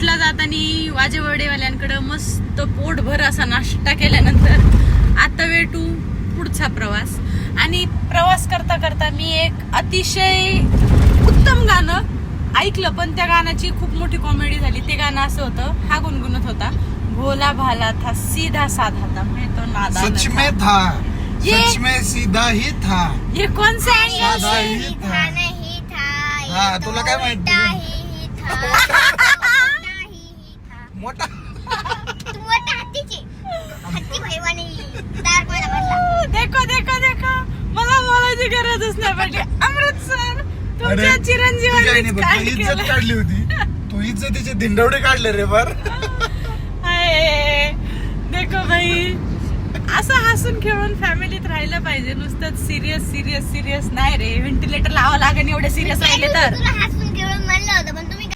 शूटला जाताना वाजेवडेवाल्यांकडे मस्त पोटभर असा नाश्ता केल्यानंतर आता वेटू पुढचा प्रवास. आणि प्रवास करता करता मी एक अतिशय उत्तम गाणं ऐकलं, पण त्या गाण्याची खूप मोठी कॉमेडी झाली. ते गाणं असं होतं, हा गुणगुणत होता, भोला भाला था सीधा साधा था मैं तो नादान सच में था, सच में सीधा ही था. ये कौन सा साधा ही था. नहीं था. हा, तुला काय माहिती? ही था. मोठा तू मोठा हत्तीचे हत्ती भैवानी दार कोणा भरला. देखो देखो देखो, मला बोलायची गरजच नाही पडली. अमृतसर तुमच्या चिरंजीवानीच काढ इज्जत केलं. काढली होती तू, इज्जतीचे धिंडवडे काढले रे फार. हाय, देखो भाई, असं हसून खेळून फॅमिलीत राहिलं पाहिजे. नुसतं सिरियस सिरियस सिरियस नाही रे. व्हेंटिलेटर लावावं लागेल एवढे सिरियस राहिले तर. तुला हसून खेळून म्हणलं होतं पण तुम्ही